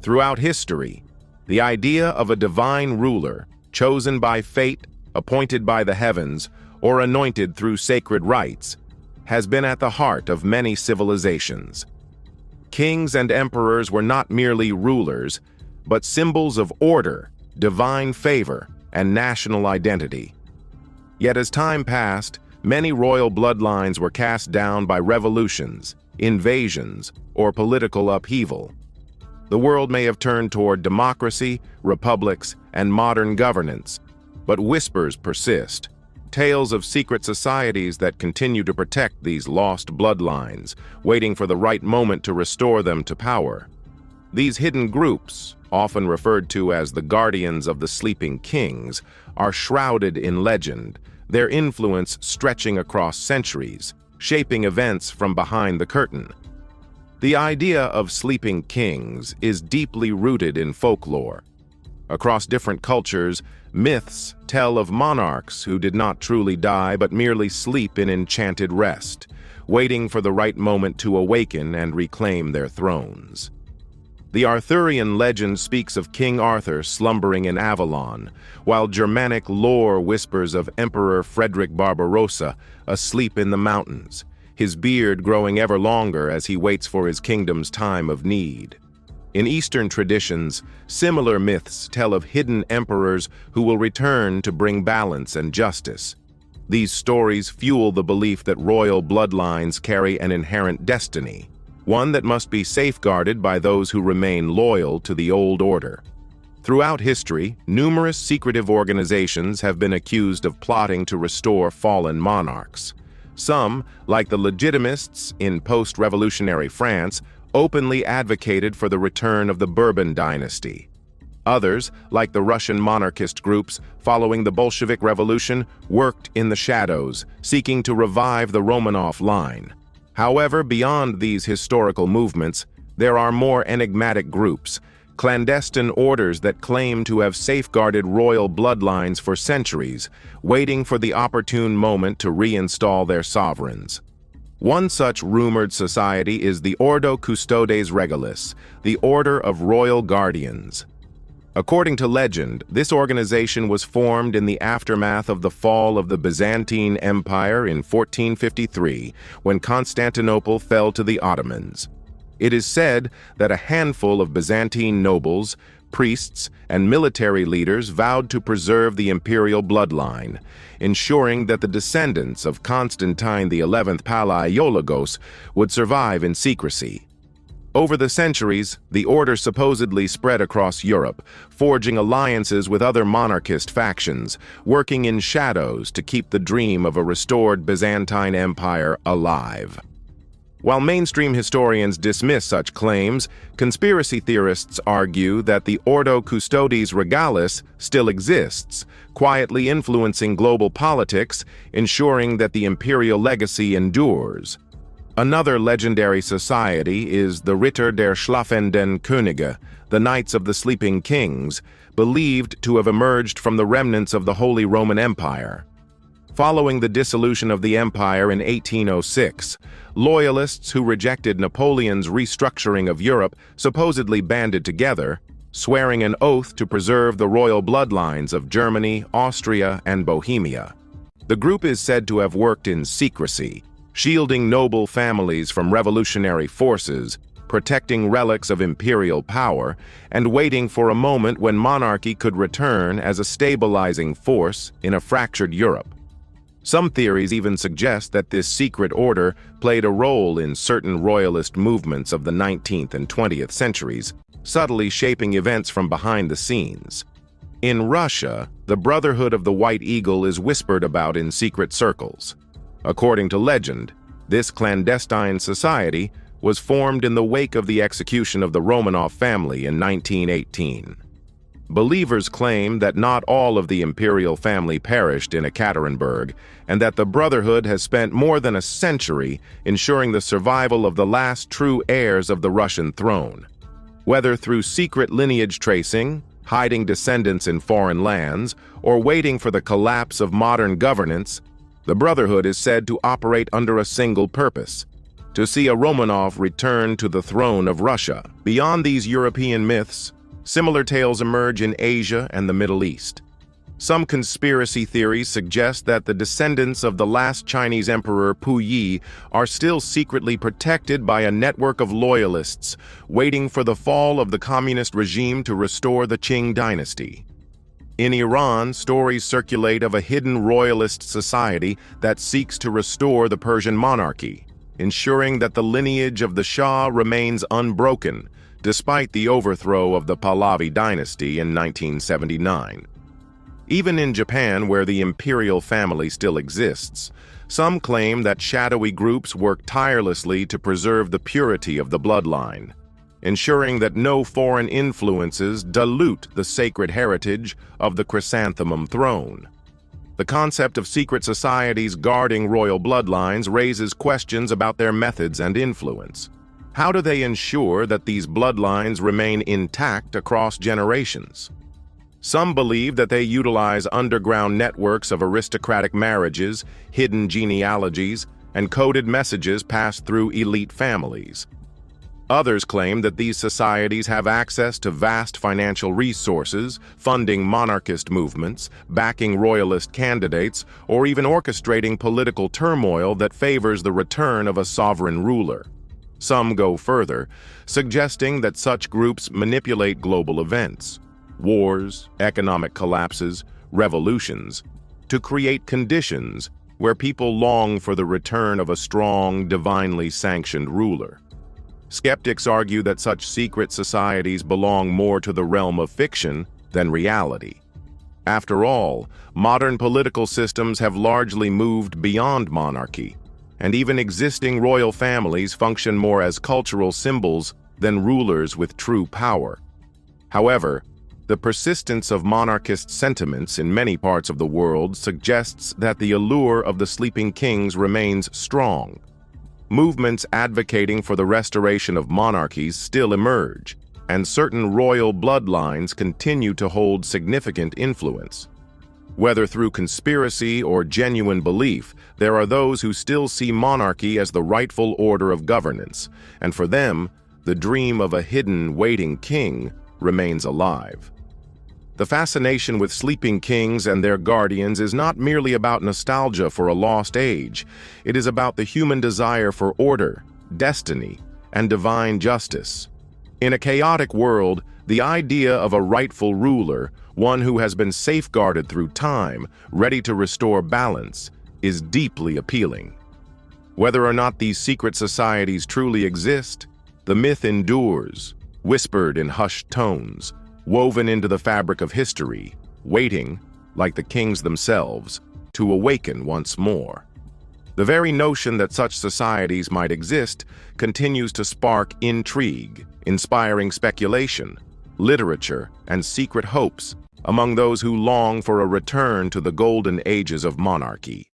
Throughout history, the idea of a divine ruler, chosen by fate, appointed by the heavens, or anointed through sacred rites, has been at the heart of many civilizations. Kings and emperors were not merely rulers, but symbols of order, divine favor, and national identity. Yet as time passed, many royal bloodlines were cast down by revolutions, invasions, or political upheaval. The world may have turned toward democracy, republics, and modern governance, but whispers persist, tales of secret societies that continue to protect these lost bloodlines, waiting for the right moment to restore them to power. These hidden groups, often referred to as the guardians of the sleeping kings, are shrouded in legend, their influence stretching across centuries, shaping events from behind the curtain. The idea of sleeping kings is deeply rooted in folklore. Across different cultures, myths tell of monarchs who did not truly die but merely sleep in enchanted rest, waiting for the right moment to awaken and reclaim their thrones. The Arthurian legend speaks of King Arthur slumbering in Avalon, while Germanic lore whispers of Emperor Frederick Barbarossa asleep in the mountains, his beard growing ever longer as he waits for his kingdom's time of need. In Eastern traditions, similar myths tell of hidden emperors who will return to bring balance and justice. These stories fuel the belief that royal bloodlines carry an inherent destiny, one that must be safeguarded by those who remain loyal to the old order. Throughout history, numerous secretive organizations have been accused of plotting to restore fallen monarchs. Some, like the Legitimists in post-revolutionary France, openly advocated for the return of the Bourbon dynasty. Others, like the Russian monarchist groups following the Bolshevik Revolution, worked in the shadows, seeking to revive the Romanov line. However, beyond these historical movements, there are more enigmatic groups, clandestine orders that claim to have safeguarded royal bloodlines for centuries, waiting for the opportune moment to reinstall their sovereigns. One such rumored society is the Ordo Custodes Regalis, the Order of Royal Guardians. According to legend, this organization was formed in the aftermath of the fall of the Byzantine Empire in 1453, when Constantinople fell to the Ottomans. It is said that a handful of Byzantine nobles, priests, and military leaders vowed to preserve the imperial bloodline, ensuring that the descendants of Constantine XI Palaiologos would survive in secrecy. Over the centuries, the order supposedly spread across Europe, forging alliances with other monarchist factions, working in shadows to keep the dream of a restored Byzantine Empire alive. While mainstream historians dismiss such claims, conspiracy theorists argue that the Ordo Custodes Regalis still exists, quietly influencing global politics, ensuring that the imperial legacy endures. Another legendary society is the Ritter der Schlafenden Könige, the Knights of the Sleeping Kings, believed to have emerged from the remnants of the Holy Roman Empire. Following the dissolution of the empire in 1806, loyalists who rejected Napoleon's restructuring of Europe supposedly banded together, swearing an oath to preserve the royal bloodlines of Germany, Austria, and Bohemia. The group is said to have worked in secrecy, shielding noble families from revolutionary forces, protecting relics of imperial power, and waiting for a moment when monarchy could return as a stabilizing force in a fractured Europe. Some theories even suggest that this secret order played a role in certain royalist movements of the 19th and 20th centuries, subtly shaping events from behind the scenes. In Russia, the Brotherhood of the White Eagle is whispered about in secret circles. According to legend, this clandestine society was formed in the wake of the execution of the Romanov family in 1918. Believers claim that not all of the imperial family perished in Ekaterinburg, and that the Brotherhood has spent more than a century ensuring the survival of the last true heirs of the Russian throne. Whether through secret lineage tracing, hiding descendants in foreign lands, or waiting for the collapse of modern governance, the Brotherhood is said to operate under a single purpose: to see a Romanov return to the throne of Russia. Beyond these European myths, similar tales emerge in Asia and the Middle East. Some conspiracy theories suggest that the descendants of the last Chinese emperor Puyi are still secretly protected by a network of loyalists, waiting for the fall of the communist regime to restore the Qing dynasty. In Iran, stories circulate of a hidden royalist society that seeks to restore the Persian monarchy, ensuring that the lineage of the Shah remains unbroken, despite the overthrow of the Pahlavi dynasty in 1979. Even in Japan, where the imperial family still exists, some claim that shadowy groups work tirelessly to preserve the purity of the bloodline, ensuring that no foreign influences dilute the sacred heritage of the chrysanthemum throne. The concept of secret societies guarding royal bloodlines raises questions about their methods and influence. How do they ensure that these bloodlines remain intact across generations? Some believe that they utilize underground networks of aristocratic marriages, hidden genealogies, and coded messages passed through elite families. Others claim that these societies have access to vast financial resources, funding monarchist movements, backing royalist candidates, or even orchestrating political turmoil that favors the return of a sovereign ruler. Some go further, suggesting that such groups manipulate global events, wars, economic collapses, revolutions, to create conditions where people long for the return of a strong, divinely sanctioned ruler. Skeptics argue that such secret societies belong more to the realm of fiction than reality. After all, modern political systems have largely moved beyond monarchy, and even existing royal families function more as cultural symbols than rulers with true power. However, the persistence of monarchist sentiments in many parts of the world suggests that the allure of the sleeping kings remains strong. Movements advocating for the restoration of monarchies still emerge, and certain royal bloodlines continue to hold significant influence. Whether through conspiracy or genuine belief, there are those who still see monarchy as the rightful order of governance, and for them, the dream of a hidden, waiting king remains alive. The fascination with sleeping kings and their guardians is not merely about nostalgia for a lost age. It is about the human desire for order, destiny, and divine justice. In a chaotic world, the idea of a rightful ruler, one who has been safeguarded through time, ready to restore balance, is deeply appealing. Whether or not these secret societies truly exist, the myth endures, whispered in hushed tones, woven into the fabric of history, waiting, like the kings themselves, to awaken once more. The very notion that such societies might exist continues to spark intrigue, inspiring speculation, literature, and secret hopes among those who long for a return to the golden ages of monarchy.